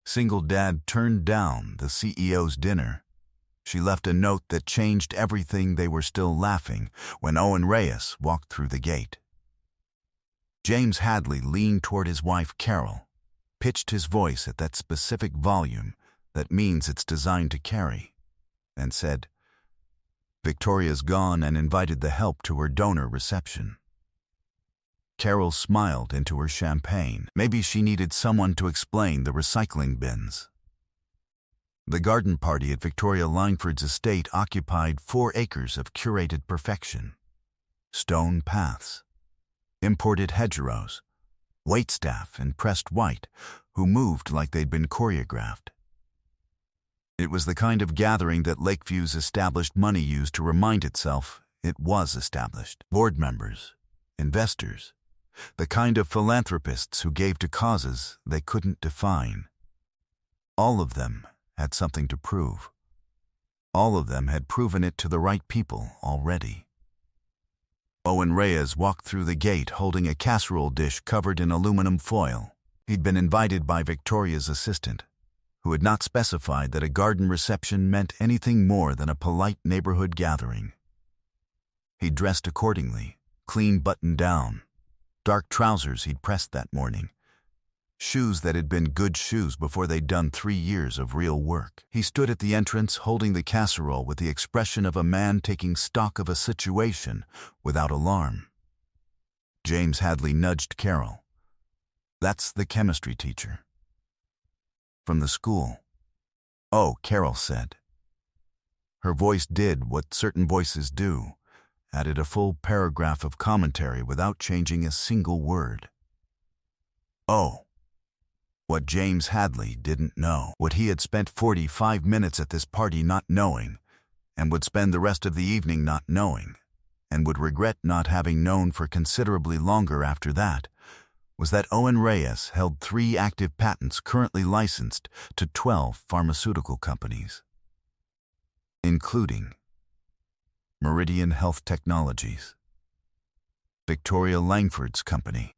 Single dad turned down the CEO's dinner. She left a note that changed everything. They were still laughing when Owen Reyes walked through the gate. James Hadley leaned toward his wife Carol, pitched his voice at that specific volume that means it's designed to carry, and said, "Victoria's gone," and invited the help to her donor reception. Carol smiled into her champagne. Maybe she needed someone to explain the recycling bins. The garden party at Victoria Langford's estate occupied 4 acres of curated perfection. Stone paths, imported hedgerows, waitstaff in pressed white who moved like they'd been choreographed. It was the kind of gathering that Lakeview's established money used to remind itself it was established. Board members, investors, the kind of philanthropists who gave to causes they couldn't define. All of them had something to prove. All of them had proven it to the right people already. Owen Reyes walked through the gate holding a casserole dish covered in aluminum foil. He'd been invited by Victoria's assistant, who had not specified that a garden reception meant anything more than a polite neighborhood gathering. He dressed accordingly, clean button down, dark trousers he'd pressed that morning, shoes that had been good shoes before they'd done 3 years of real work. He stood at the entrance holding the casserole with the expression of a man taking stock of a situation without alarm. James Hadley nudged Carol. "That's the chemistry teacher. From the school." "Oh," Carol said. Her voice did what certain voices do, added a full paragraph of commentary without changing a single word. Oh. What James Hadley didn't know, what he had spent 45 minutes at this party not knowing, and would spend the rest of the evening not knowing, and would regret not having known for considerably longer after that, was that Owen Reyes held 3 active patents currently licensed to 12 pharmaceutical companies, including Meridian Health Technologies, Victoria Langford's company,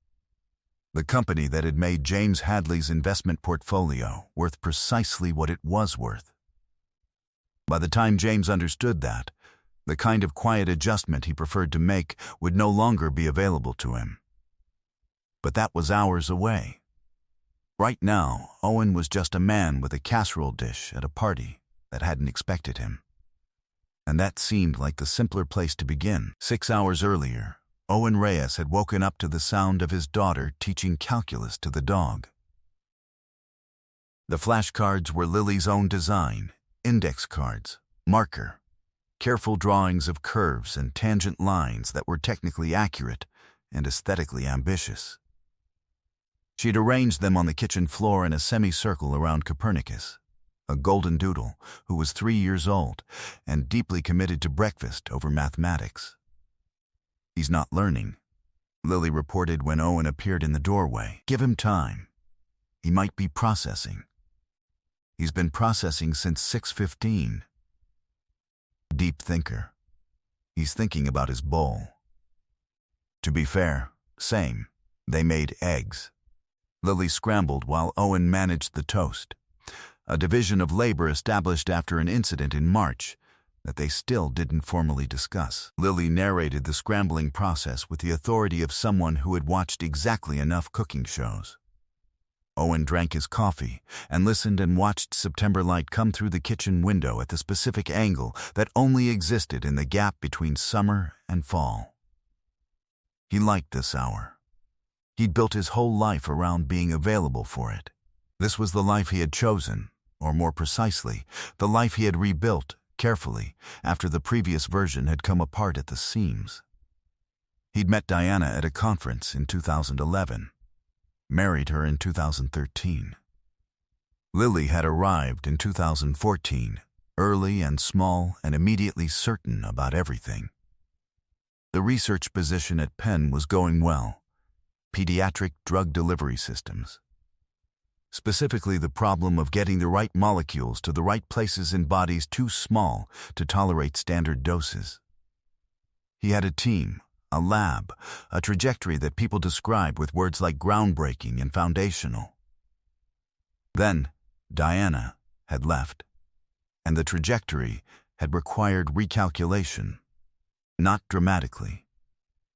the company that had made James Hadley's investment portfolio worth precisely what it was worth. By the time James understood that, the kind of quiet adjustment he preferred to make would no longer be available to him. But that was hours away. Right now, Owen was just a man with a casserole dish at a party that hadn't expected him. And that seemed like the simpler place to begin. 6 hours earlier, Owen Reyes had woken up to the sound of his daughter teaching calculus to the dog. The flashcards were Lily's own design, index cards, marker, careful drawings of curves and tangent lines that were technically accurate and aesthetically ambitious. She'd arranged them on the kitchen floor in a semicircle around Copernicus, a golden doodle who was 3 years old and deeply committed to breakfast over mathematics. "He's not learning," Lily reported when Owen appeared in the doorway. "Give him time. He might be processing. He's been processing since 6:15. Deep thinker. He's thinking about his bowl." To be fair, same. They made eggs. Lily scrambled while Owen managed the toast, a division of labor established after an incident in March that they still didn't formally discuss. Lily narrated the scrambling process with the authority of someone who had watched exactly enough cooking shows. Owen drank his coffee and listened and watched September light come through the kitchen window at the specific angle that only existed in the gap between summer and fall. He liked this hour. He'd built his whole life around being available for it. This was the life he had chosen, or more precisely, the life he had rebuilt carefully after the previous version had come apart at the seams. He'd met Diana at a conference in 2011, married her in 2013. Lily had arrived in 2014, early and small and immediately certain about everything. The research position at Penn was going well, pediatric drug delivery systems. Specifically the problem of getting the right molecules to the right places in bodies too small to tolerate standard doses. He had a team, a lab, a trajectory that people describe with words like groundbreaking and foundational. Then, Diana had left, and the trajectory had required recalculation. Not dramatically.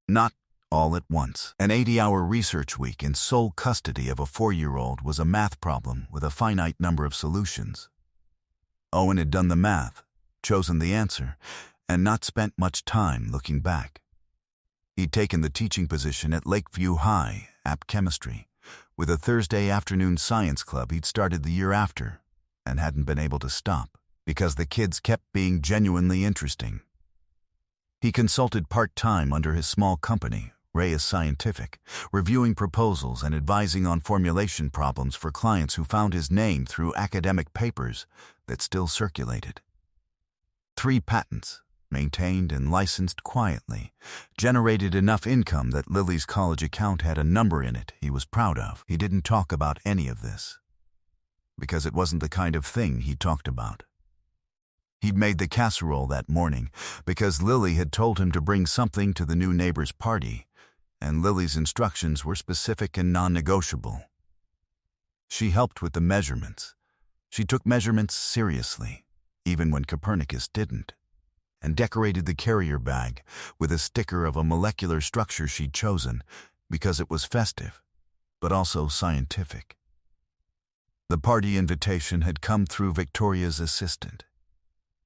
Not all at once. An 80-hour research week in sole custody of a 4-year-old was a math problem with a finite number of solutions. Owen had done the math, chosen the answer, and not spent much time looking back. He'd taken the teaching position at Lakeview High, App Chemistry, with a Thursday afternoon science club he'd started the year after, and hadn't been able to stop, because the kids kept being genuinely interesting. He consulted part-time under his small company, Reyes Scientific, reviewing proposals and advising on formulation problems for clients who found his name through academic papers that still circulated. 3 patents, maintained and licensed quietly, generated enough income that Lily's college account had a number in it he was proud of. He didn't talk about any of this, because it wasn't the kind of thing he talked about. He'd made the casserole that morning because Lily had told him to bring something to the new neighbor's party, and Lily's instructions were specific and non-negotiable. She helped with the measurements. She took measurements seriously, even when Copernicus didn't, and decorated the carrier bag with a sticker of a molecular structure she'd chosen because it was festive, but also scientific. The party invitation had come through Victoria's assistant,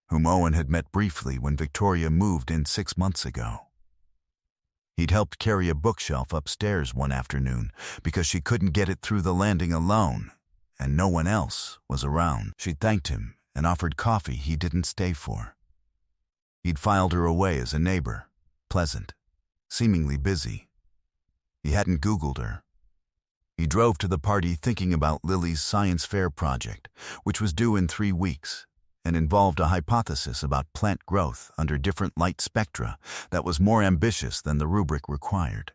whom Owen had met briefly when Victoria moved in 6 months ago. He'd helped carry a bookshelf upstairs one afternoon because she couldn't get it through the landing alone, and no one else was around. She thanked him and offered coffee he didn't stay for. He'd filed her away as a neighbor, pleasant, seemingly busy. He hadn't Googled her. He drove to the party thinking about Lily's science fair project, which was due in 3 weeks, and involved a hypothesis about plant growth under different light spectra that was more ambitious than the rubric required.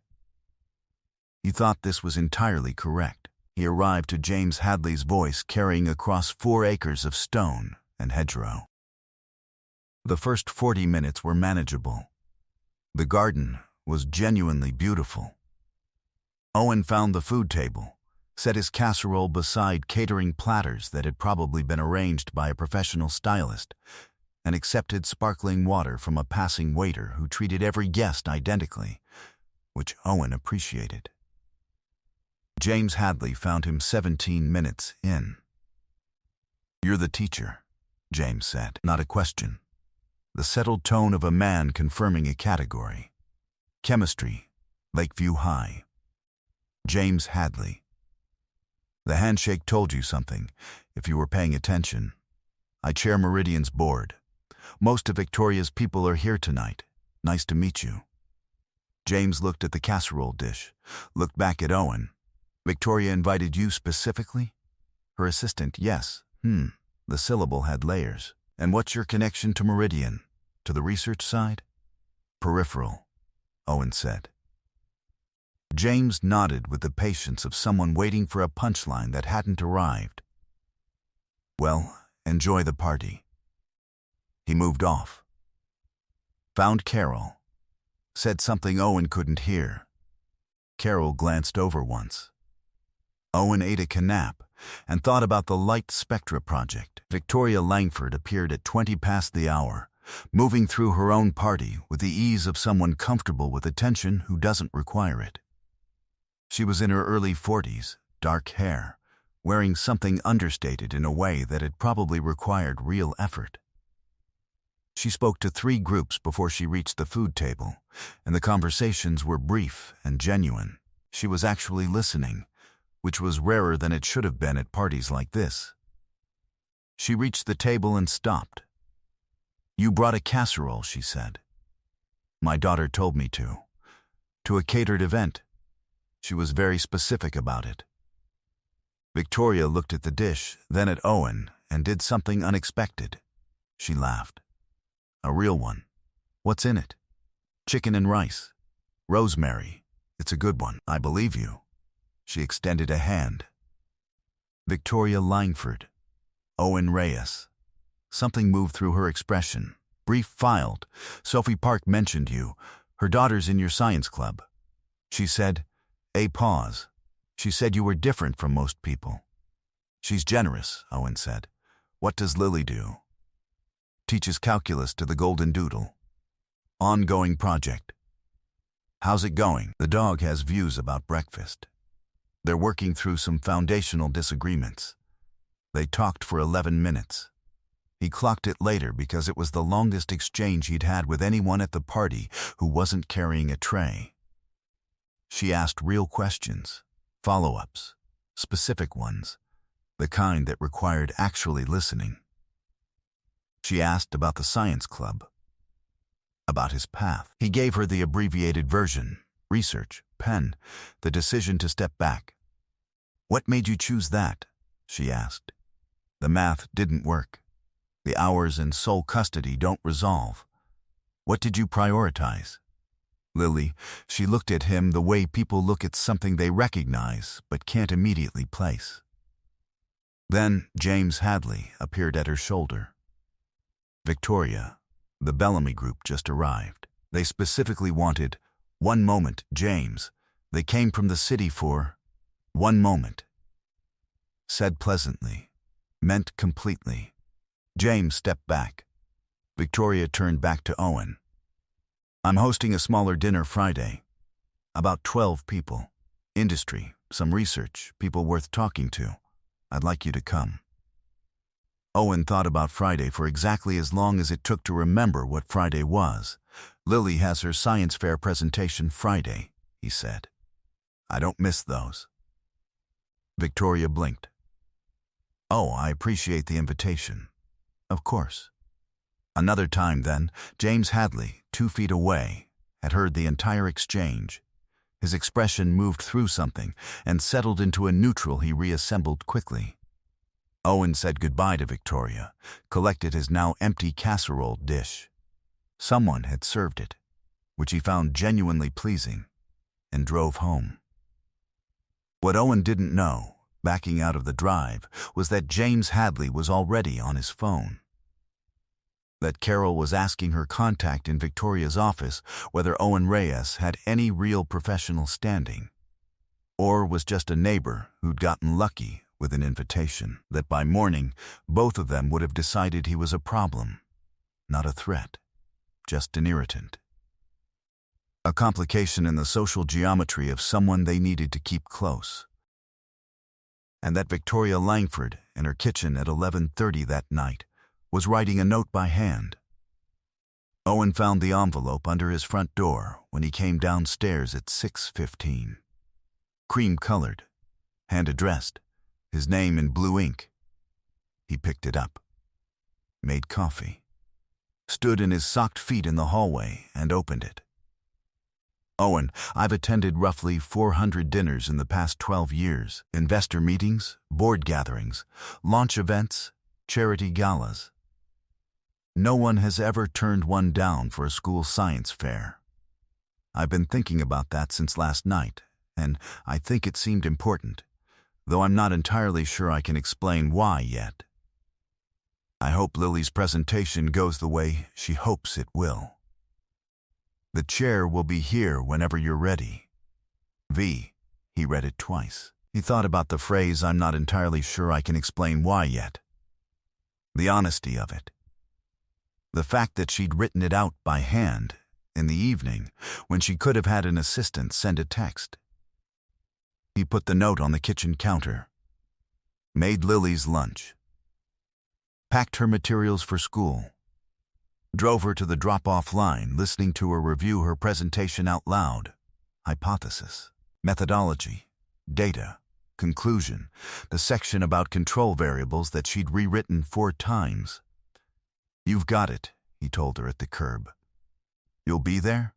He thought this was entirely correct. He arrived to James Hadley's voice carrying across 4 acres of stone and hedgerow. The first 40 minutes were manageable. The garden was genuinely beautiful. Owen found the food table, set his casserole beside catering platters that had probably been arranged by a professional stylist, and accepted sparkling water from a passing waiter who treated every guest identically, which Owen appreciated. James Hadley found him 17 minutes in. "You're the teacher," James said. Not a question. The settled tone of a man confirming a category. Chemistry, Lakeview High. James Hadley. The handshake told you something, if you were paying attention. I chair Meridian's board. Most of Victoria's people are here tonight. Nice to meet you. James looked at the casserole dish, looked back at Owen. Victoria invited you specifically? Her assistant, yes. The syllable had layers. And what's your connection to Meridian? To the research side? Peripheral, Owen said. James nodded with the patience of someone waiting for a punchline that hadn't arrived. Well, enjoy the party. He moved off. Found Carol. Said something Owen couldn't hear. Carol glanced over once. Owen ate a canap and thought about the Light Spectra project. Victoria Langford appeared at 20 past the hour, moving through her own party with the ease of someone comfortable with attention who doesn't require it. She was in her early 40s, dark hair, wearing something understated in a way that had probably required real effort. She spoke to 3 groups before she reached the food table, and the conversations were brief and genuine. She was actually listening, which was rarer than it should have been at parties like this. She reached the table and stopped. You brought a casserole, she said. My daughter told me to. To a catered event. She was very specific about it. Victoria looked at the dish, then at Owen, and did something unexpected. She laughed. A real one. What's in it? Chicken and rice. Rosemary. It's a good one. I believe you. She extended a hand. Victoria Langford. Owen Reyes. Something moved through her expression. Brief filed. Sophie Park mentioned you. Her daughter's in your science club. She said, a pause. She said you were different from most people. She's generous, Owen said. What does Lily do? Teaches calculus to the Golden Doodle. Ongoing project. How's it going? The dog has views about breakfast. They're working through some foundational disagreements. They talked for 11 minutes. He clocked it later because it was the longest exchange he'd had with anyone at the party who wasn't carrying a tray. She asked real questions, follow-ups, specific ones, the kind that required actually listening. She asked about the science club, about his path. He gave her the abbreviated version, research, pen, the decision to step back. What made you choose that? She asked. The math didn't work. The hours in sole custody don't resolve. What did you prioritize? Lily, she looked at him the way people look at something they recognize but can't immediately place. Then James Hadley appeared at her shoulder. Victoria, the Bellamy group just arrived. They specifically wanted, one moment, James. They came from the city for one moment. Said pleasantly, meant completely. James stepped back. Victoria turned back to Owen. I'm hosting a smaller dinner Friday. About 12 people. Industry, some research, people worth talking to. I'd like you to come. Owen thought about Friday for exactly as long as it took to remember what Friday was. Lily has her science fair presentation Friday, he said. I don't miss those. Victoria blinked. Oh, I appreciate the invitation. Of course. Another time then, James Hadley, 2 feet away, had heard the entire exchange. His expression moved through something and settled into a neutral he reassembled quickly. Owen said goodbye to Victoria, collected his now empty casserole dish. Someone had served it, which he found genuinely pleasing, and drove home. What Owen didn't know, backing out of the drive, was that James Hadley was already on his phone. That Carol was asking her contact in Victoria's office whether Owen Reyes had any real professional standing, or was just a neighbor who'd gotten lucky with an invitation, that by morning both of them would have decided he was a problem, not a threat, just an irritant. A complication in the social geometry of someone they needed to keep close. And that Victoria Langford, in her kitchen at 11:30 that night, was writing a note by hand. Owen found the envelope under his front door when he came downstairs at 6:15. Cream-colored, hand-addressed, his name in blue ink. He picked it up, made coffee, stood in his socked feet in the hallway and opened it. Owen, I've attended roughly 400 dinners in the past 12 years, investor meetings, board gatherings, launch events, charity galas. No one has ever turned one down for a school science fair. I've been thinking about that since last night, and I think it seemed important, though I'm not entirely sure I can explain why yet. I hope Lily's presentation goes the way she hopes it will. The chair will be here whenever you're ready. V. He read it twice. He thought about the phrase, I'm not entirely sure I can explain why yet. The honesty of it. The fact that she'd written it out by hand in the evening when she could have had an assistant send a text. He put the note on the kitchen counter. Made Lily's lunch. Packed her materials for school. Drove her to the drop-off line, listening to her review her presentation out loud. Hypothesis, methodology, data, conclusion, the section about control variables that she'd rewritten 4 times. You've got it, he told her at the curb. You'll be there?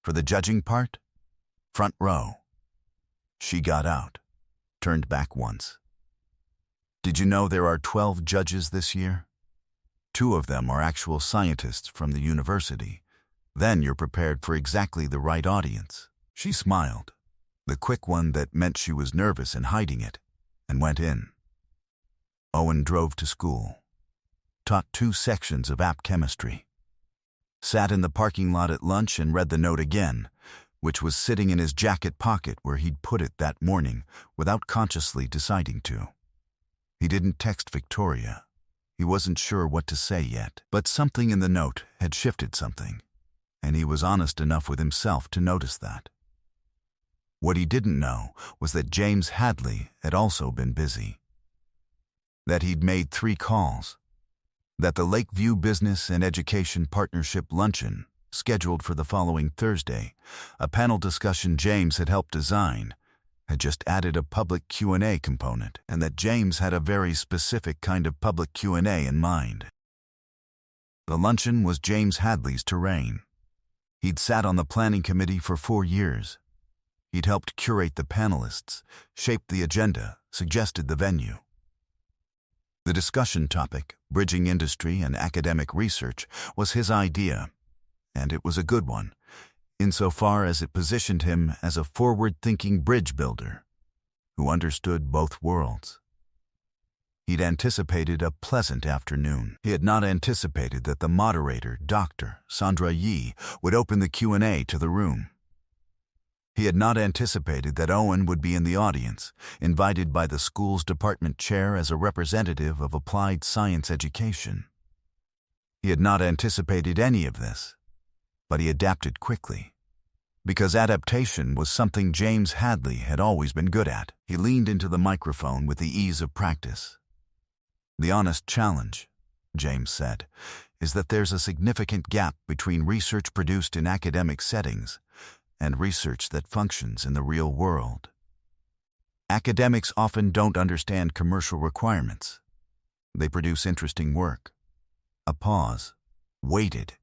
For the judging part? Front row. She got out, turned back once. Did you know there are 12 judges this year? 2 of them are actual scientists from the university. Then you're prepared for exactly the right audience. She smiled, the quick one that meant she was nervous and hiding it, and went in. Owen drove to school. Taught 2 sections of app chemistry. Sat in the parking lot at lunch and read the note again, which was sitting in his jacket pocket where he'd put it that morning without consciously deciding to. He didn't text Victoria. He wasn't sure what to say yet, but something in the note had shifted something, and he was honest enough with himself to notice that. What he didn't know was that James Hadley had also been busy. That he'd made 3 calls. That the Lakeview Business and Education Partnership Luncheon, scheduled for the following Thursday, a panel discussion James had helped design, had just added a public Q&A component, and that James had a very specific kind of public Q&A in mind. The luncheon was James Hadley's terrain. He'd sat on the planning committee for 4 years. He'd helped curate the panelists, shaped the agenda, suggested the venue. The discussion topic, bridging industry and academic research, was his idea, and it was a good one, insofar as it positioned him as a forward-thinking bridge builder who understood both worlds. He'd anticipated a pleasant afternoon. He had not anticipated that the moderator, Dr. Sandra Yee, would open the Q&A to the room. He had not anticipated that Owen would be in the audience, invited by the school's department chair as a representative of applied science education. He had not anticipated any of this, but he adapted quickly, because adaptation was something James Hadley had always been good at. He leaned into the microphone with the ease of practice. "The honest challenge," James said, "is that there's a significant gap between research produced in academic settings and research that functions in the real world. Academics often don't understand commercial requirements. They produce interesting work." A pause. Waited.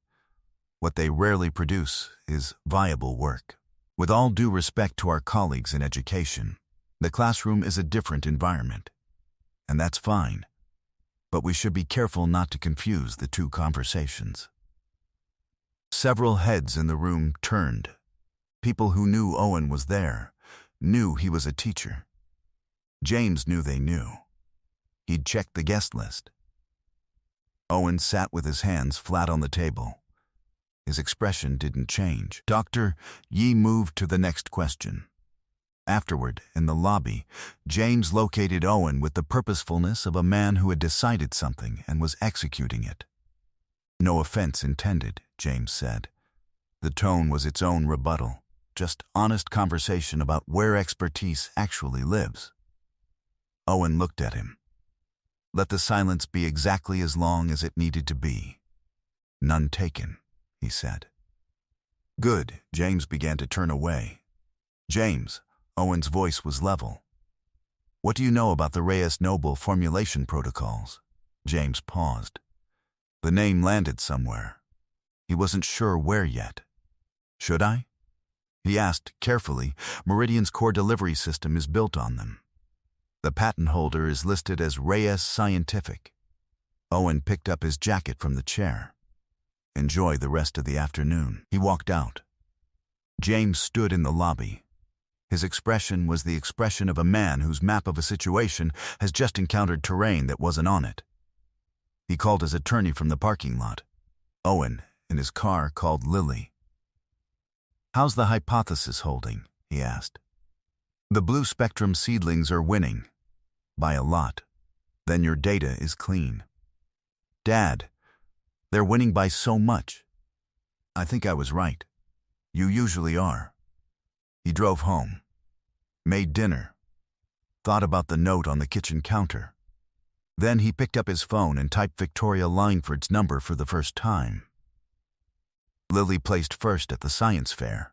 What they rarely produce is viable work. With all due respect to our colleagues in education, the classroom is a different environment, and that's fine. But we should be careful not to confuse the two conversations. Several heads in the room turned. People who knew Owen was there, knew he was a teacher. James knew they knew. He'd checked the guest list. Owen sat with his hands flat on the table. His expression didn't change. Dr. Yee moved to the next question. Afterward, in the lobby, James located Owen with the purposefulness of a man who had decided something and was executing it. "No offense intended," James said. The tone was its own rebuttal, just honest conversation about where expertise actually lives. Owen looked at him. Let the silence be exactly as long as it needed to be. "None taken," he said. "Good." James began to turn away. "James," Owen's voice was level. "What do you know about the Reyes-Noble formulation protocols?" James paused. The name landed somewhere. He wasn't sure where yet. "Should I?" He asked carefully. "Meridian's core delivery system is built on them. The patent holder is listed as Reyes Scientific." Owen picked up his jacket from the chair. "Enjoy the rest of the afternoon." He walked out. James stood in the lobby. His expression was the expression of a man whose map of a situation has just encountered terrain that wasn't on it. He called his attorney from the parking lot. Owen, in his car, called Lily. "How's the hypothesis holding?" he asked. "The blue spectrum seedlings are winning. By a lot. Then your data is clean." "Dad, they're winning by so much." "I think I was right. You usually are." He drove home, made dinner, thought about the note on the kitchen counter. Then he picked up his phone and typed Victoria Lineford's number for the first time. "Lily placed first at the science fair.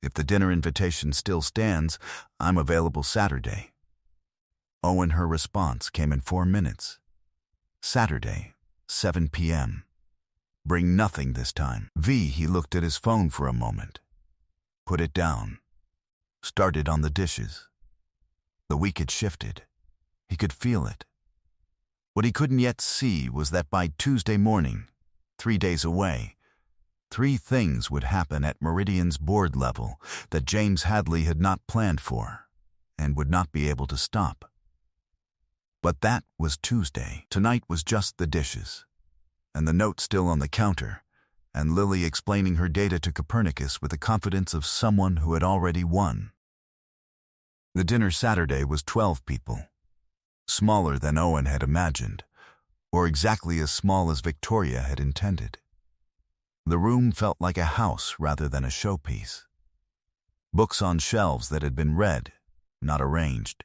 If the dinner invitation still stands, I'm available Saturday." Owen, her response came in 4 minutes. "Saturday, 7 p.m. Bring nothing this time." He looked at his phone for a moment. Put it down. Started on the dishes. The week had shifted. He could feel it. What he couldn't yet see was that by Tuesday morning, 3 days away, 3 things would happen at Meridian's board level that James Hadley had not planned for and would not be able to stop. But that was Tuesday. Tonight was just the dishes, and the note still on the counter, and Lily explaining her data to Copernicus with the confidence of someone who had already won. The dinner Saturday was 12 people. Smaller than Owen had imagined, or exactly as small as Victoria had intended. The room felt like a house rather than a showpiece. Books on shelves that had been read, not arranged.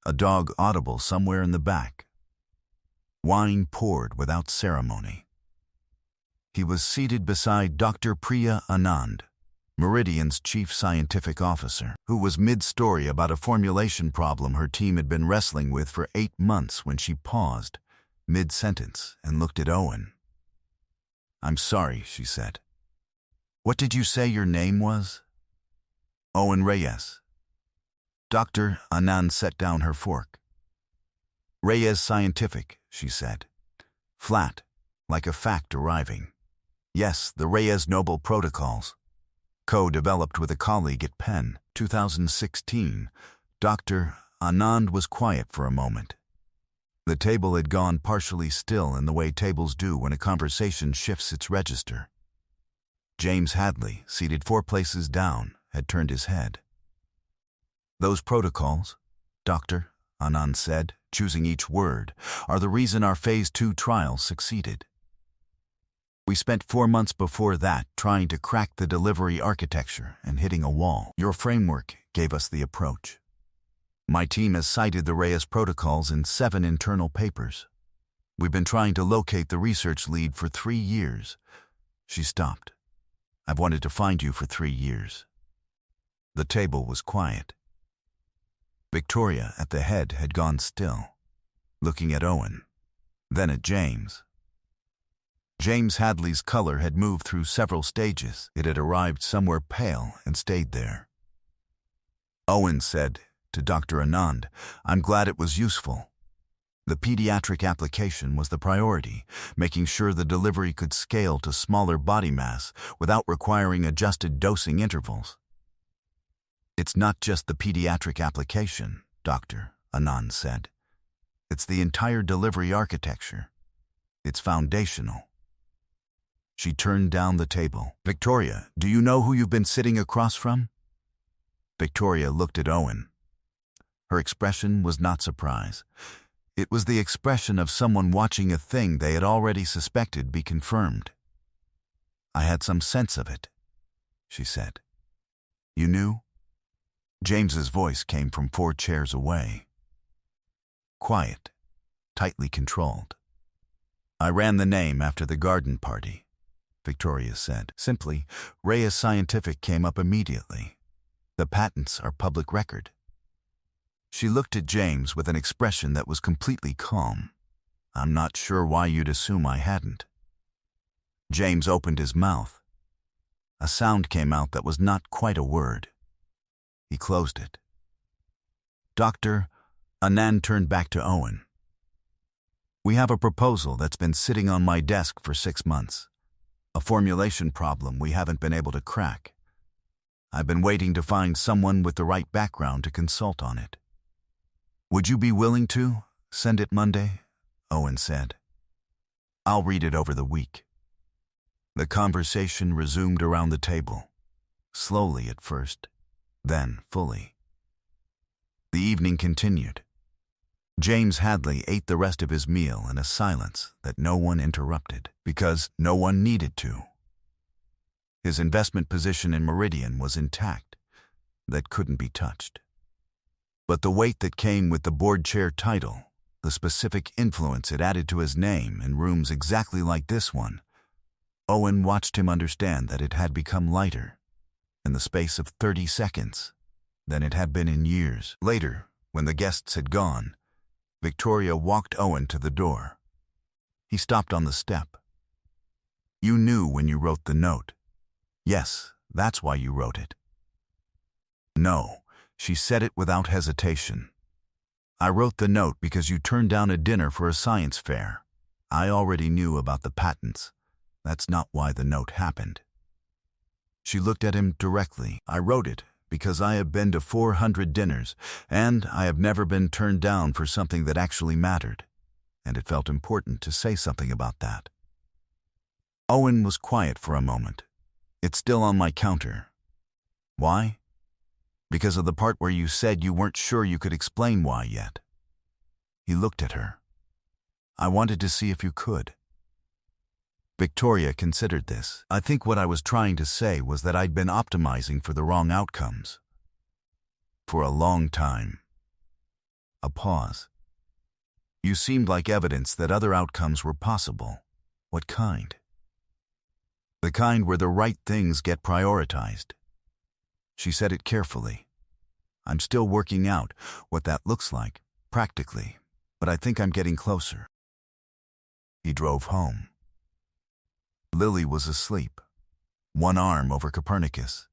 A dog audible somewhere in the back. Wine poured without ceremony. He was seated beside Dr. Priya Anand, Meridian's chief scientific officer, who was mid-story about a formulation problem her team had been wrestling with for 8 months when she paused, mid-sentence, and looked at Owen. "I'm sorry," she said. "What did you say your name was?" "Owen Reyes." Dr. Anand set down her fork. "Reyes Scientific," she said. Flat, like a fact arriving. "Yes, the Reyes Noble Protocols. Co-developed with a colleague at Penn, 2016. Dr. Anand was quiet for a moment. The table had gone partially still in the way tables do when a conversation shifts its register. James Hadley, seated 4 places down, had turned his head. "Those protocols," Dr. Anand said, choosing each word, "are the reason our Phase 2 trial succeeded. We spent 4 months before that trying to crack the delivery architecture and hitting a wall. Your framework gave us the approach. My team has cited the Reyes protocols in 7 internal papers. We've been trying to locate the research lead for 3 years. She stopped. I've wanted to find you for 3 years. The table was quiet. Victoria, at the head, had gone still, looking at Owen, then at James. James Hadley's color had moved through several stages. It had arrived somewhere pale and stayed there. Owen said to Dr. Anand, "I'm glad it was useful. The pediatric application was the priority, making sure the delivery could scale to smaller body mass without requiring adjusted dosing intervals." "It's not just the pediatric application," Dr. Anand said. "It's the entire delivery architecture. It's foundational." She turned down the table. "Victoria, do you know who you've been sitting across from?" Victoria looked at Owen. Her expression was not surprise. It was the expression of someone watching a thing they had already suspected be confirmed. "I had some sense of it," she said. "You knew?" James's voice came from 4 chairs away. Quiet, tightly controlled. "I ran the name after the garden party," Victoria said. Simply, Reyes Scientific came up immediately. The patents are public record. She looked at James with an expression that was completely calm. "I'm not sure why you'd assume I hadn't." James opened his mouth. A sound came out that was not quite a word. He closed it. Dr. Anand turned back to Owen. "We have a proposal that's been sitting on my desk for 6 months. A formulation problem we haven't been able to crack. I've been waiting to find someone with the right background to consult on it. Would you be willing to send it Monday?" Owen said. "I'll read it over the week." The conversation resumed around the table, slowly at first, then fully. The evening continued. James Hadley ate the rest of his meal in a silence that no one interrupted, because no one needed to. His investment position in Meridian was intact. That couldn't be touched. But the weight that came with the board chair title, the specific influence it added to his name in rooms exactly like this one, Owen watched him understand that it had become lighter, in the space of 30 seconds, than it had been in years. Later, when the guests had gone, Victoria walked Owen to the door. He stopped on the step. "You knew when you wrote the note." "Yes, that's why you wrote it." "No," she said it without hesitation. "I wrote the note because you turned down a dinner for a science fair. I already knew about the patents. That's not why the note happened." She looked at him directly. "I wrote it because I have been to 400 dinners, and I have never been turned down for something that actually mattered, and it felt important to say something about that." Owen was quiet for a moment. "It's still on my counter." "Why?" "Because of the part where you said you weren't sure you could explain why yet." He looked at her. "I wanted to see if you could." Victoria considered this. "I think what I was trying to say was that I'd been optimizing for the wrong outcomes. For a long time." A pause. "You seemed like evidence that other outcomes were possible. What kind?" "The kind where the right things get prioritized." She said it carefully. "I'm still working out what that looks like, practically, but I think I'm getting closer." He drove home. Lily was asleep, one arm over Copernicus,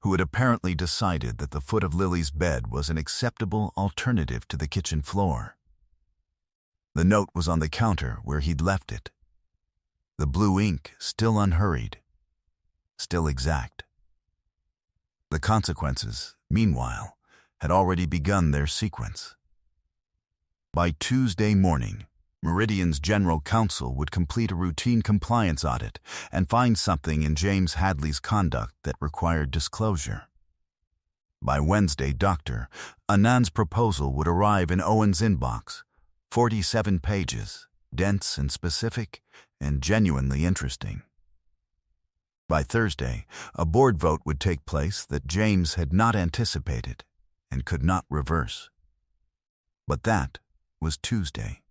who had apparently decided that the foot of Lily's bed was an acceptable alternative to the kitchen floor. The note was on the counter where he'd left it. The blue ink still unhurried, still exact. The consequences, meanwhile, had already begun their sequence. By Tuesday morning, Meridian's general counsel would complete a routine compliance audit and find something in James Hadley's conduct that required disclosure. By Wednesday, Dr. Anand's proposal would arrive in Owen's inbox, 47 pages, dense and specific, and genuinely interesting. By Thursday, a board vote would take place that James had not anticipated and could not reverse. But that was Tuesday.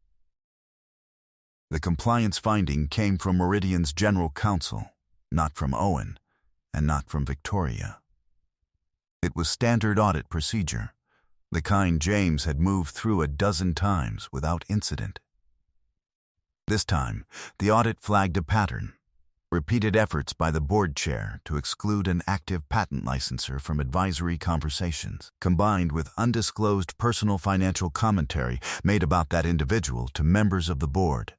The compliance finding came from Meridian's general counsel, not from Owen, and not from Victoria. It was standard audit procedure, the kind James had moved through a dozen times without incident. This time, the audit flagged a pattern: repeated efforts by the board chair to exclude an active patent licensor from advisory conversations, combined with undisclosed personal financial commentary made about that individual to members of the board.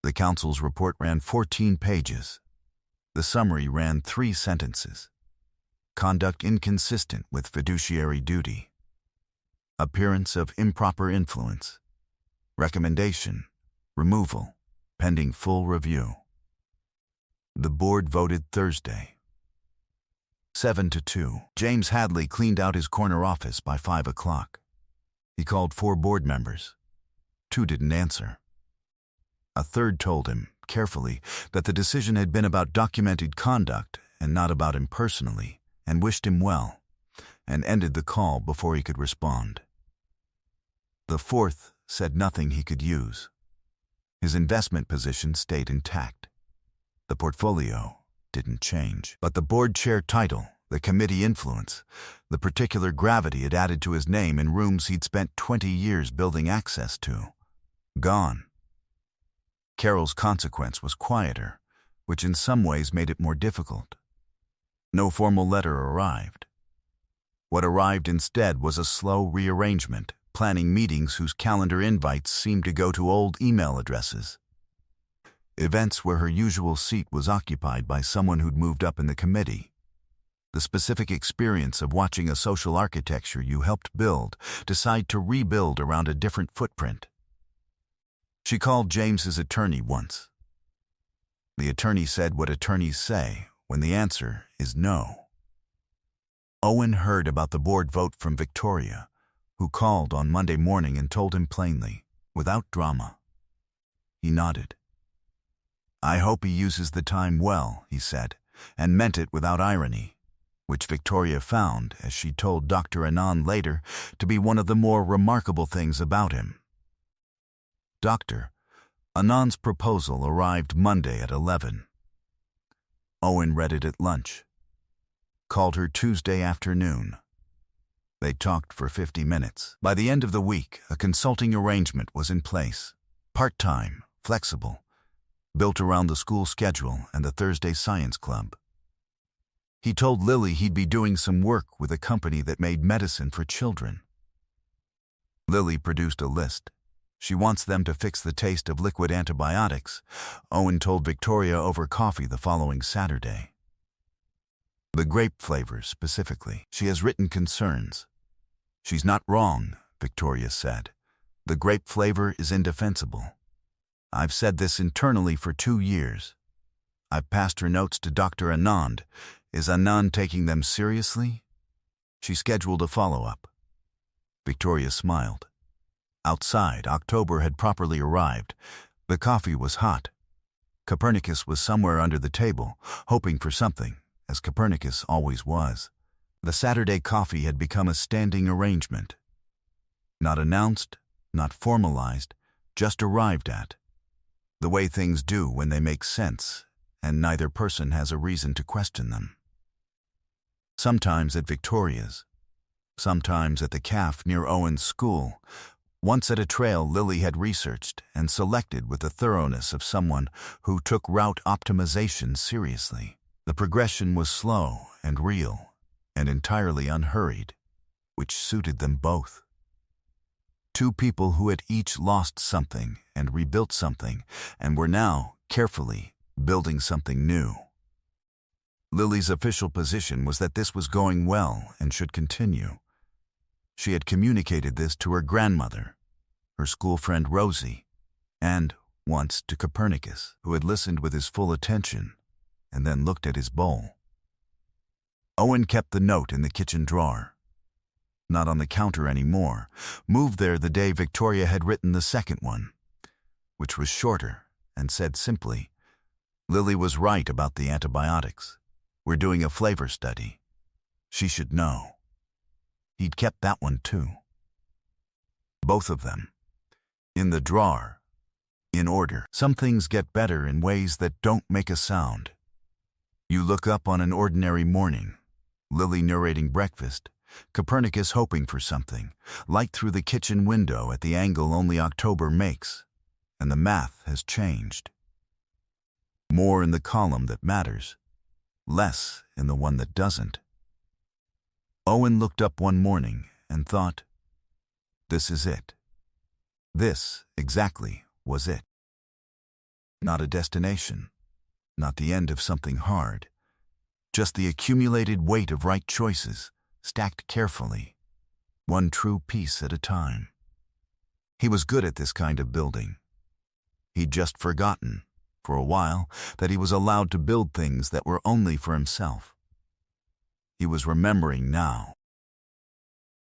The council's report ran 14 pages. The summary ran 3 sentences. Conduct inconsistent with fiduciary duty. Appearance of improper influence. Recommendation: removal, pending full review. The board voted Thursday. 7-2. James Hadley cleaned out his corner office by 5 o'clock. He called 4 board members. 2 didn't answer. A third told him, carefully, that the decision had been about documented conduct and not about him personally, and wished him well, and ended the call before he could respond. The fourth said nothing he could use. His investment position stayed intact. The portfolio didn't change. But the board chair title, the committee influence, the particular gravity it added to his name in rooms he'd spent 20 years building access to, gone. Carol's consequence was quieter, which in some ways made it more difficult. No formal letter arrived. What arrived instead was a slow rearrangement, planning meetings whose calendar invites seemed to go to old email addresses. Events where her usual seat was occupied by someone who'd moved up in the committee. The specific experience of watching a social architecture you helped build decide to rebuild around a different footprint. She called James's attorney once. The attorney said what attorneys say when the answer is no. Owen heard about the board vote from Victoria, who called on Monday morning and told him plainly, without drama. He nodded. "I hope he uses the time well," he said, and meant it without irony, which Victoria found, as she told Dr. Anand later, to be one of the more remarkable things about him. Dr. Anand's proposal arrived Monday at 11. Owen read it at lunch. Called her Tuesday afternoon. They talked for 50 minutes. By the end of the week, a consulting arrangement was in place. Part-time, flexible, built around the school schedule and the Thursday Science Club. He told Lily he'd be doing some work with a company that made medicine for children. Lily produced a list. She wants them to fix the taste of liquid antibiotics, Owen told Victoria over coffee the following Saturday. The grape flavors, specifically. She has written concerns. She's not wrong, Victoria said. The grape flavor is indefensible. I've said this internally for 2 years. I've passed her notes to Dr. Anand. Is Anand taking them seriously? She scheduled a follow-up. Victoria smiled. Outside, October had properly arrived. The coffee was hot. Copernicus was somewhere under the table, hoping for something, as Copernicus always was. The Saturday coffee had become a standing arrangement. Not announced, not formalized, just arrived at. The way things do when they make sense, and neither person has a reason to question them. Sometimes at Victoria's, sometimes at the cafe near Owen's school, once at a trail Lily had researched and selected with the thoroughness of someone who took route optimization seriously. The progression was slow and real, and entirely unhurried, which suited them both. Two people who had each lost something and rebuilt something, and were now, carefully, building something new. Lily's official position was that this was going well and should continue. She had communicated this to her grandmother, her school friend Rosie, and, once, to Copernicus, who had listened with his full attention and then looked at his bowl. Owen kept the note in the kitchen drawer. Not on the counter anymore, moved there the day Victoria had written the second one, which was shorter and said simply, "Lily was right about the antibiotics. We're doing a flavor study. She should know." He'd kept that one too. Both of them. In the drawer. In order. Some things get better in ways that don't make a sound. You look up on an ordinary morning, Lily narrating breakfast, Copernicus hoping for something, light through the kitchen window at the angle only October makes, and the math has changed. More in the column that matters, less in the one that doesn't. Owen looked up one morning and thought, this is it. This, exactly, was it. Not a destination, not the end of something hard, just the accumulated weight of right choices, stacked carefully, one true piece at a time. He was good at this kind of building. He'd just forgotten, for a while, that he was allowed to build things that were only for himself. He was remembering now.